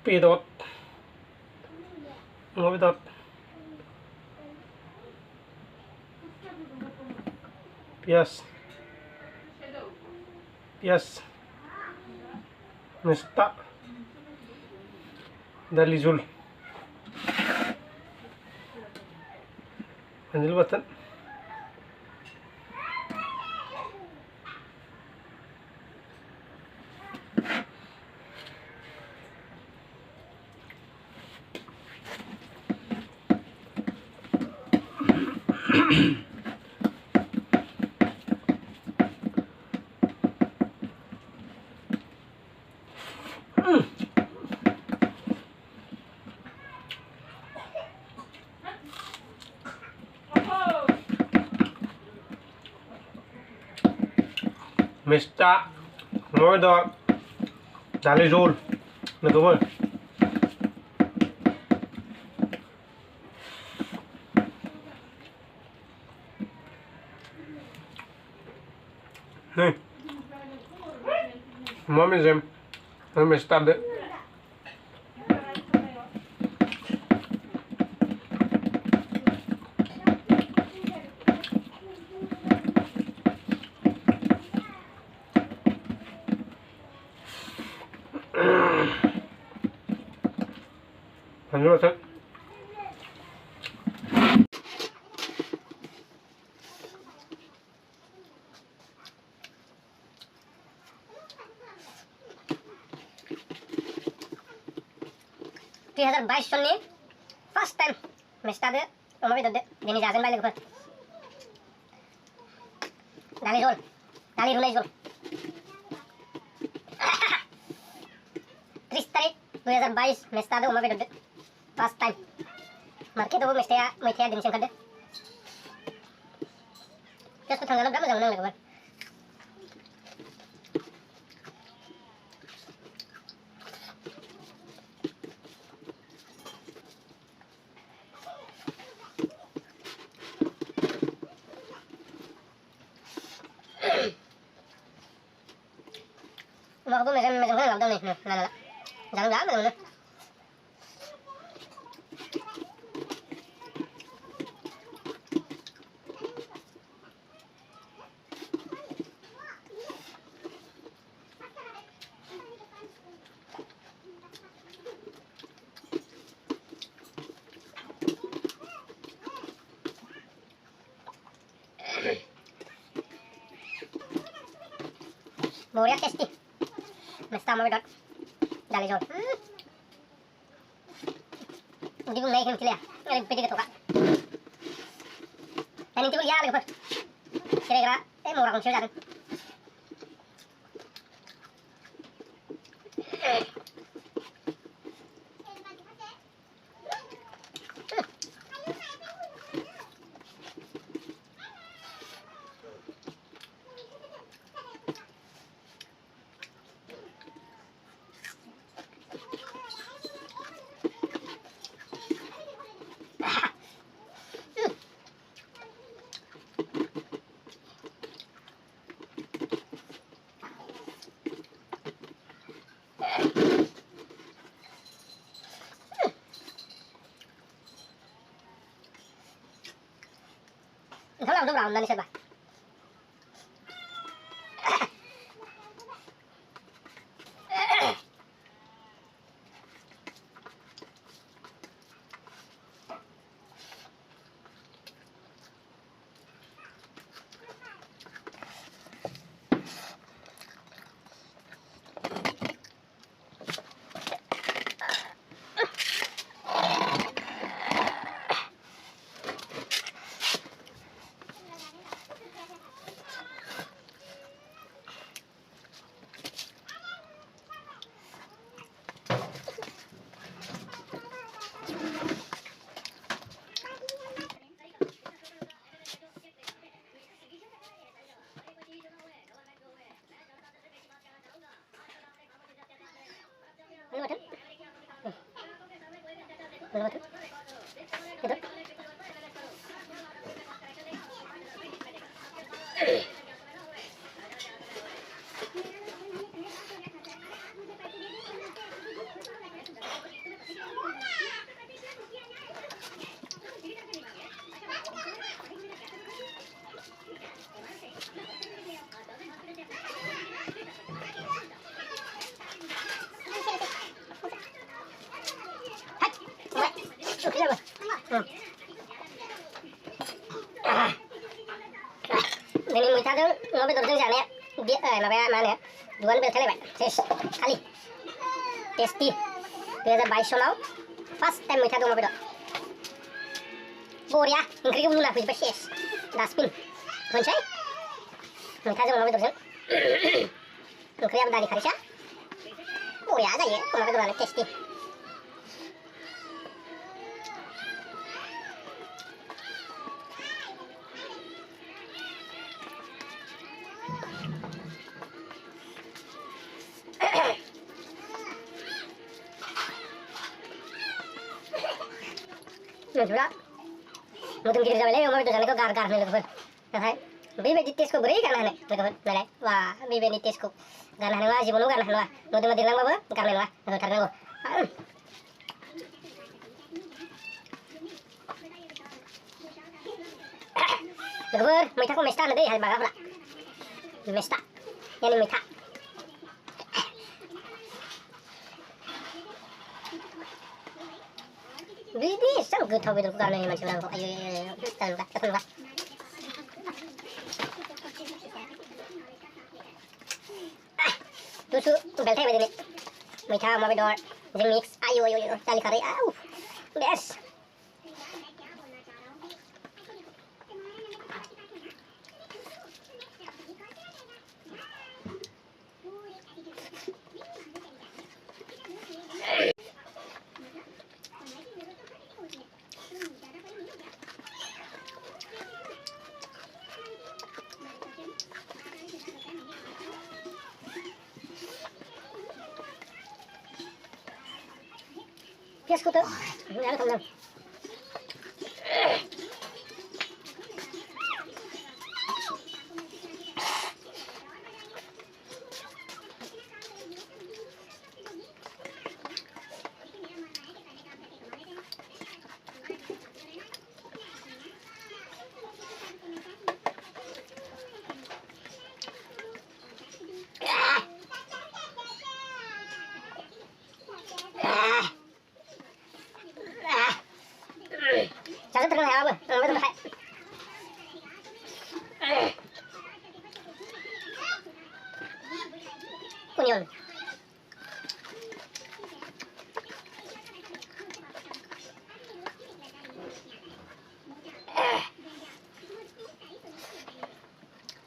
pedot ngovidot pias mesta dalizul anjil batan mesta moitha dalizul nagawal nih mami zem mesta de anjil batan सन first time mesta दे अमा बेदर दे दिनै zazen bye लोगोफोर दालि जल दालि रुनाय जल 30 तारिख 2022 मेस्टा दे अमा बेदर दे फर्स्ट टाइम मार्केटावबो मैथाया दिनैसो ओंखारदो टेस्टखौ थांजानो बिराद मोजां मोनो लोगोफोर Aku mejan kan labdang nih, nah, jangan mana. Boleh tasty. Mesta mau bedot dali jol hindi ko naik sila ngayon pwede ka to ka and hindi ko iya lagi pa kira-kira murah kong siya dyan Kalau udah brown nanti siapa? दिनै मैथाजों अमा बेदरजों जानाया माबाया मा होनो दुआनो बेलथायलायबाय cess खालि टेस्टि 2022 सनाव फार्स्ट टाइम मैथाजों अमा बेदर बरिया ओंख्रिखौ लुना फैजोब्बाय सेस डास्टबिन होनसै मैथाजों अमा बेदरजों ओंख्रियाबो दालि खारैसा बरिया जायो अमा बेदरानो टेस्टि मानसिफ्रा मोदोम गिदिर जाबायलै अमा बेदर जानायखौ गार लोगोफोर नाथाय बेबायदि टेस्टखौ बोरै गारनो हानो लोगोफोर नालाय वा बेबायदि टेस्टखौ गारनो हानाय नङा जिबनाव गारनो हानाय नङा मोदोमा देरलांबाबो गारनाय नङा होथारनांगौ लोगोफोर मैथाखौ मेस्टा होनो दै बांगालफोरा मेस्टा यानि मैथा बिदि एसेबां गोथाव बेदरखौ गारनो हायो मानसिफोरा आंखौ आयो जाखोनबा दुसु बेलथायबाय दिनै मैथा अमा बेदर जों मिक्स आयु दालि खारै आउ base पियाजखौ tuh ini ada teman Jangan terkenal apa, nggak betul kayak. Kunyon.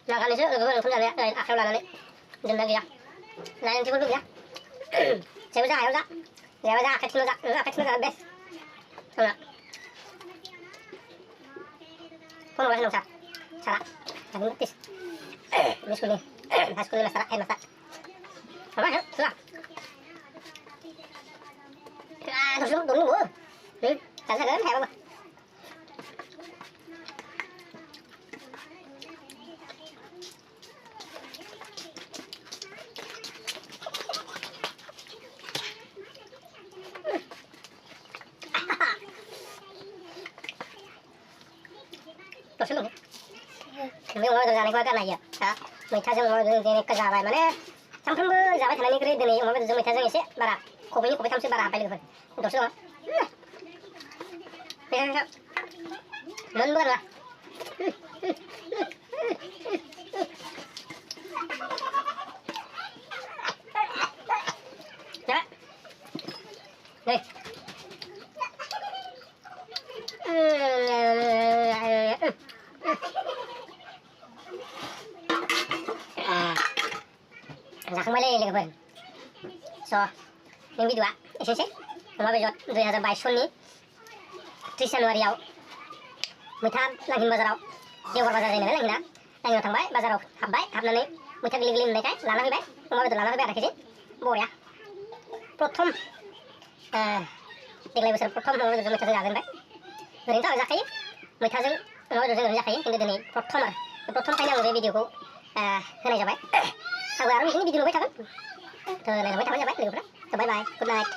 Nah kali itu gue langsung dari akhir bulan ini, dan lagi ya. Nah yang cukup ya. Saya bisa ayo tak? Saya bisa kecil tak best. Enggak. Kau mau nggak salah, jangan ngetis. Ini sulit, masalah, masak. Apa ya? Sudah. Terus dulu, nih, saya kan hebat. Terus dulu. Kami mau jalan ke mana ya? मैथाजों अमा बेदरजों जाबाय माने सानफ्रोमबो जाबाय थानायनिख्रुइ दिनै अमा बेदरजों मैथाजों एसे बारा खबैनि खबैथामसो बारा हाबबाय लोगोफोर दसे नङा मोनबो आरोना जाबाय जाखांबायलै लोगोफोर स' नों भिडिअआ एसेनोसै अमा बेदर 2022 सननि 30 जानुवारियाव मैथा लांहिन बाजाराव देवघर बाजार जायो नालाय लांहिना लांहिनाव थांबाय बाजाराव हाबनानै मैथा गोरलै गोरलै मोननायखाय लाना फैबाय अमा बेदर लाना फैबाय आधा केजि बरिया प्रथम देग्लाय बोसोर प्रथम अमा बेदरजों मैथाजों जाजेनबाय ओरैनोथ' जाखायो मैथाजों अमा बेदरजों ओरैनो जाखायो खिन्थु दिनै प्रथमखायनो आं बे भिडिअखौ होनाय जाबाय आंबो आरो बिदिनो भिडिअ नुबाय थागोन नायलांबाय थाबानो जाबाय लोगोफ्रा बाय बाय गुड नाइट